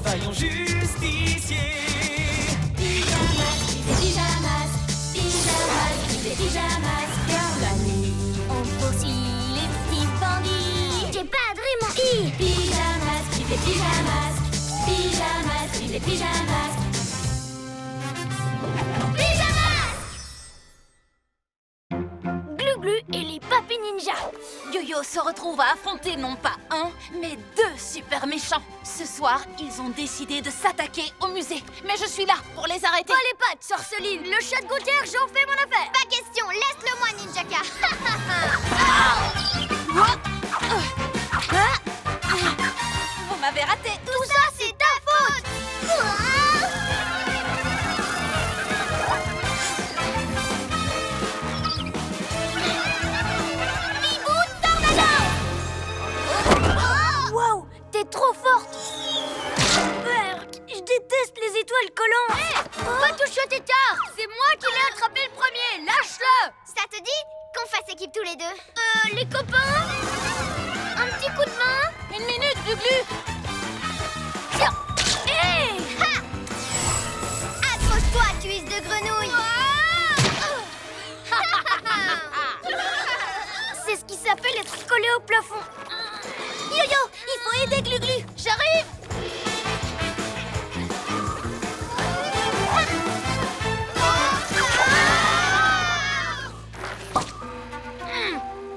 vaillant justicier. Pyjamas, pyjamas, pyjamas, pyjamas. Dans la nuit, on poursuit les petits bandits. J'ai pas de rime en I. Pyjamas, pyjamas, pyjamas, pyjamas. Glu-Glu et les papis ninja. Yo-Yo se retrouve à affronter non pas un, mais deux super méchants. Ce soir, ils ont décidé de s'attaquer au musée. Mais je suis là pour les arrêter. Oh les pattes, sorceline, le chat de gouttière, j'en fais mon affaire. Pas question, laisse-le-moi, Ninjaka. Vous m'avez raté. Tout ça, c'est ta faute. Bibou Tornado. Wow, t'es trop forte. Merde, je déteste les étoiles collantes. Hé, pas toucher tes tard. C'est moi qui l'ai attrapé le premier. Lâche-le. Ça te dit qu'on fasse équipe tous les deux? Les copains. Un petit coup de main. Une minute, Glu-Glu. Tiens. Hé. Ha. Accroche-toi, cuisse de grenouille. C'est ce qui s'appelle être collé au plafond. Yo-Yo, il faut aider Glu-Glu. J'arrive.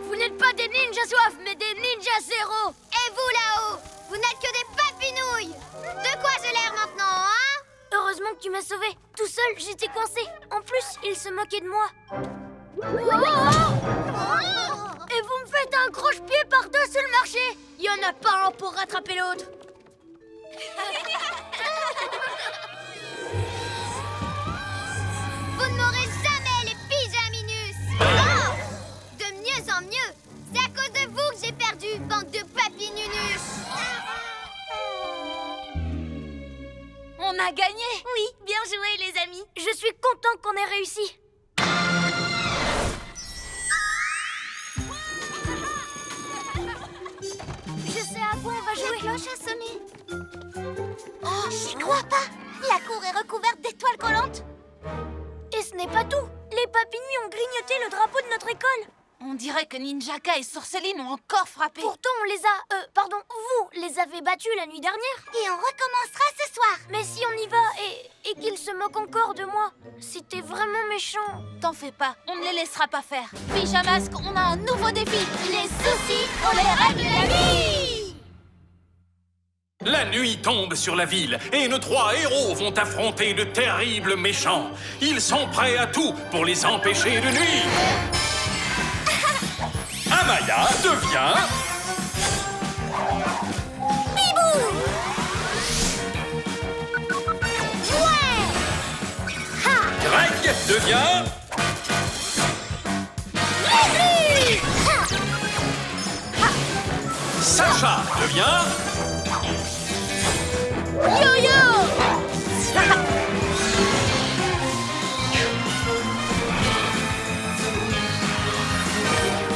Vous n'êtes pas des ninjas soif, mais des ninjas zéro. Et vous là-haut, vous n'êtes que des papinouilles. De quoi j'ai l'air maintenant, hein? Heureusement que tu m'as sauvé. Tout seul, j'étais coincé. En plus, il se moquait de moi. Et vous me faites un croche-pied par-dessus le marché. Il y en a pas un pour rattraper l'autre. Vous ne m'aurez jamais, les pyjaminus. Oh, de mieux en mieux. C'est à cause de vous que j'ai perdu, bande de papinunus. On a gagné. Oui, bien joué, les amis. Je suis content qu'on ait réussi. Je sais à quoi on va jouer. La cloche a sonné. Oh, j'y crois pas. La cour est recouverte d'étoiles collantes. Et ce n'est pas tout. Les papinus ont grignoté le drapeau de notre école. On dirait que Ninjaka et Sorceline ont encore frappé. Pourtant, on les a... pardon, vous les avez battus la nuit dernière. Et on recommencera ce soir. Mais si on y va et qu'ils se moquent encore de moi, c'était vraiment méchant. T'en fais pas, on ne les laissera pas faire. Pyjamasque, on a un nouveau défi. Les soucis, on les règle la vie. La nuit tombe sur la ville et nos trois héros vont affronter de terribles méchants. Ils sont prêts à tout pour les empêcher de nuire. Amaya devient... Bibou. Ouais. Ha. Greg devient... Glu-Glu. Ha. Ha. Sacha devient... Yo-Yo.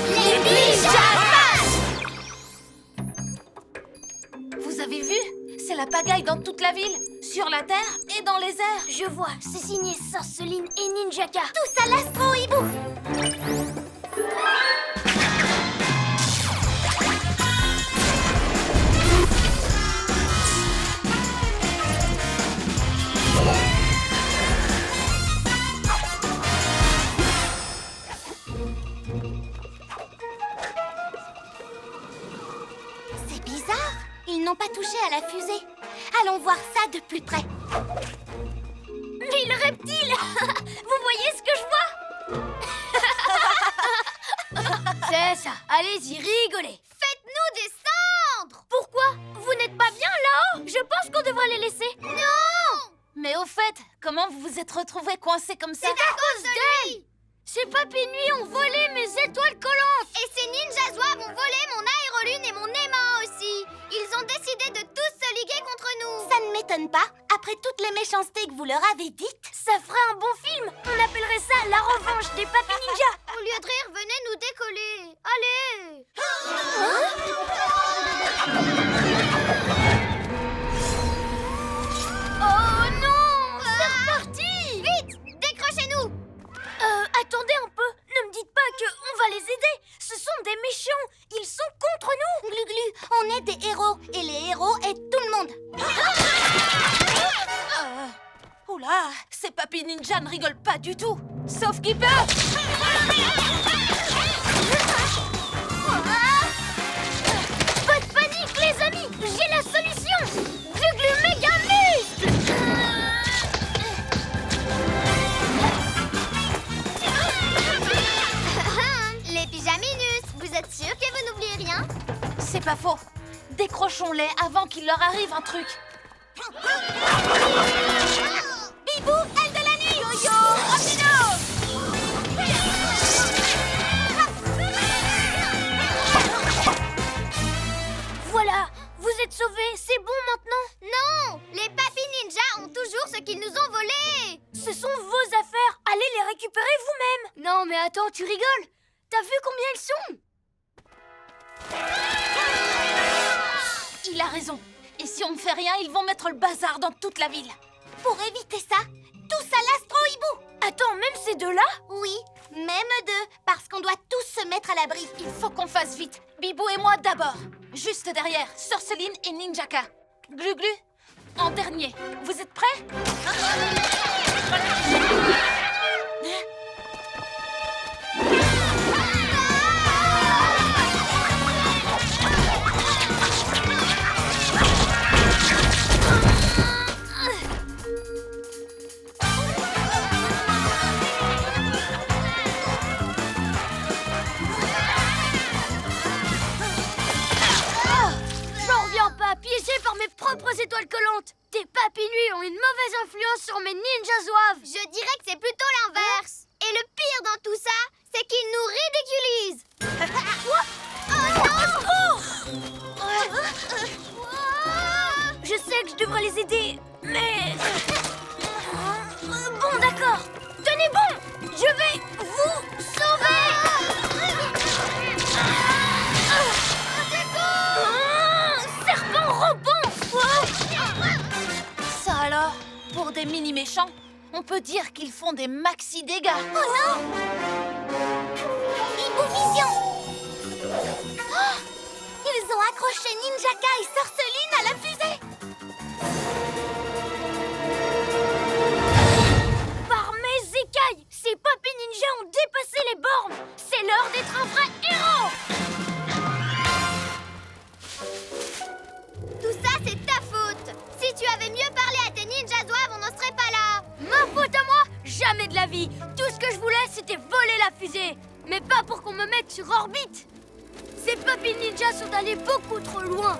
Les pyjamas. Vous avez vu? C'est la pagaille dans toute la ville, sur la terre et dans les airs. Je vois, c'est signé Sorceline et Ninjaka. Tous à l'astro-hibou. C'est bizarre, ils n'ont pas touché à la fusée. Allons voir ça de plus près. L'île reptile. Vous voyez ce que je vois? C'est ça, allez-y, rigolez. Faites-nous descendre. Pourquoi? Vous n'êtes pas bien là-haut? Je pense qu'on devrait les laisser. Non. Mais au fait, comment vous vous êtes retrouvés coincés comme ça? C'est à cause d'elle. Ces papinouilles ont volé mes étoiles collantes. Et ces ninjas zouaves ont volé mon aérolune et mon aimant aussi. Ils ont décidé de tous se liguer contre nous. Ça ne m'étonne pas. Après toutes les méchancetés que vous leur avez dites. Ça ferait un bon film. On appellerait ça La revanche des papis ninjas. Au lieu de rire, venez nous décoller. Allez. Ces papis ninja ne rigolent pas du tout. Sauf qu'il peut. Pas de panique, les amis! J'ai la solution! Glu-glu méga muscle! Les pyjaminus, vous êtes sûrs que vous n'oubliez rien? C'est pas faux. Décrochons-les avant qu'il leur arrive un truc. Bibou, aile de la nuit! Yo-yo, rapido! Voilà, vous êtes sauvés, c'est bon maintenant? Non! Les papis ninjas ont toujours ce qu'ils nous ont volé! Ce sont vos affaires, allez les récupérer vous-même! Non mais attends, tu rigoles? T'as vu combien ils sont? Il a raison. Et si on ne fait rien, ils vont mettre le bazar dans toute la ville. Pour éviter ça, tous à l'astro-hibou! Attends, même ces deux-là? Oui, même deux, parce qu'on doit tous se mettre à l'abri. Il faut qu'on fasse vite. Bibou et moi d'abord. Juste derrière, Sorceline et Ninjaka. Glu-glu, en dernier. Vous êtes prêts? Piégé par mes propres étoiles collantes. Tes papis nuits ont une mauvaise influence sur mes ninjas zouaves. Je dirais que c'est plutôt l'inverse. Et le pire dans tout ça, c'est qu'ils nous ridiculisent. Je sais que je devrais les aider, mais... Bon, d'accord. Tenez bon. Je vais vous sauver. Ça alors, pour des mini-méchants, on peut dire qu'ils font des maxi-dégâts. Oh non! Hibou Vision! Oh! Ils ont accroché Ninjaka et Sorceline à la fusée! Par mes écailles! Ces papis ninjas ont dépassé les bornes! C'est l'heure d'être un vrai héros! Tout ça, c'est ta faute! Si tu avais mieux parlé à tes ninjas zouaves, on n'en serait pas là! Ma faute à moi? Jamais de la vie! Tout ce que je voulais, c'était voler la fusée! Mais pas pour qu'on me mette sur orbite! Ces papis ninjas sont allés beaucoup trop loin!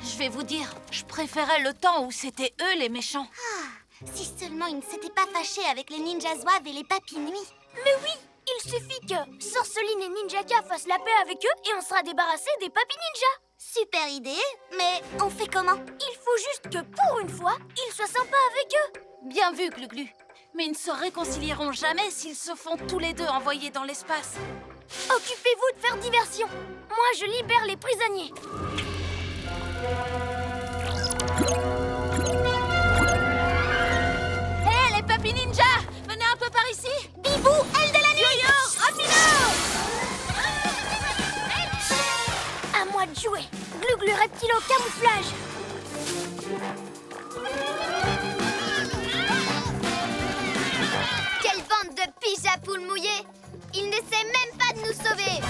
Je vais vous dire, je préférais le temps où c'était eux les méchants. Ah, si seulement ils ne s'étaient pas fâchés avec les ninjas zouaves et les papis nuits! Mais oui! Il suffit que Sorceline et Ninjaka fassent la paix avec eux et on sera débarrassé des papis ninjas! Super idée, mais on fait comment? Il faut juste que, pour une fois, ils soient sympas avec eux. Bien vu, Glu-glu. Mais ils ne se réconcilieront jamais s'ils se font tous les deux envoyer dans l'espace. Occupez-vous de faire diversion. Moi, je libère les prisonniers. Hé, les papis ninja! Venez un peu par ici! Bibou, aile de la nuit! Yo-yo, rapido! À moi de jouer. Glu-glu reptilo camouflage. Quelle bande de pigeapoules mouillés! Il ne sait même pas de nous sauver.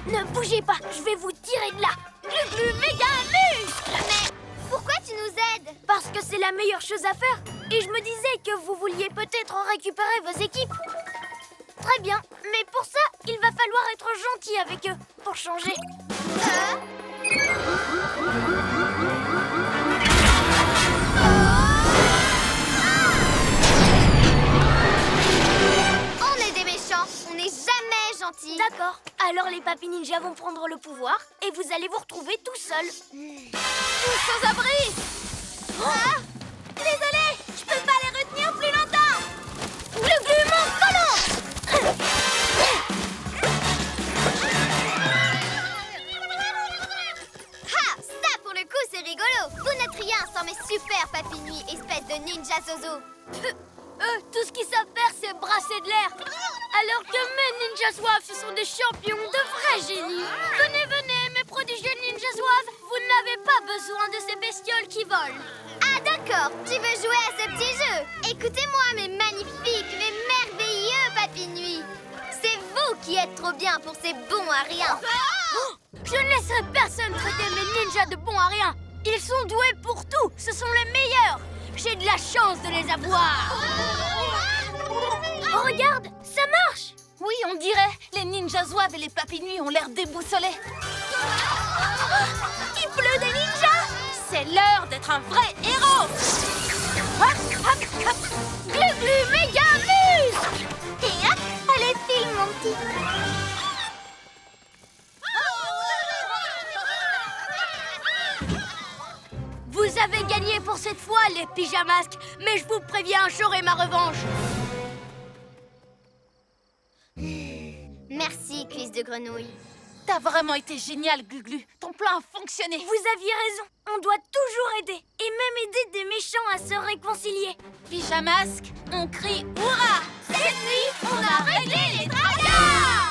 Ne bougez pas, je vais vous tirer de là. Glu-glu méga muscle! Mais pourquoi tu nous aides? Parce que c'est la meilleure chose à faire. Et je me disais que vous vouliez peut-être récupérer vos équipes. Très bien, mais pour ça, il va falloir être gentil avec eux, pour changer. On est des méchants, on n'est jamais gentils. D'accord, alors les papis ninjas vont prendre le pouvoir et vous allez vous retrouver tout seuls. Tous sans abri! Ah! Désolée, je peux pas les retenir plus longtemps. Glu-glu mon collant! Ha! Ça pour le coup c'est rigolo. Vous n'êtes rien sans mes super papis nuits, espèce de ninja zozo. Eux, tout ce qu'ils savent faire c'est brasser de l'air. Alors que mes ninja zouaves, ce sont des champions, de vrais génies. Venez, venez, mes prodigieux ninja zouaves. Vous n'avez pas besoin de ces bestioles qui volent. Ah d'accord. D'accord, tu veux jouer à ce petit jeu? Écoutez-moi, mes magnifiques, mes merveilleux papy nuit. C'est vous qui êtes trop bien pour ces bons à rien. Oh, je ne laisserai personne traiter mes ninjas de bons à rien. Ils sont doués pour tout, ce sont les meilleurs. J'ai de la chance de les avoir. Oh, regarde, ça marche. Oui, on dirait. Les ninjas zouaves et les papy nuits ont l'air déboussolés. Il pleut des ninjas. C'est l'heure d'être un vrai héros. Hop, hop, hop. Glu-glu méga muscle. Et hop, allez, file, mon petit. Vous avez gagné pour cette fois, les pyjamasques. Mais je vous préviens, j'aurai ma revanche. Merci, cuisse de grenouille. T'as vraiment été génial, Glu-Glu. Ton plan a fonctionné. Vous aviez raison. On doit toujours aider. Et même aider des méchants à se réconcilier. Pyjamasque, on crie hurrah. Cette nuit, on a réglé les tracas.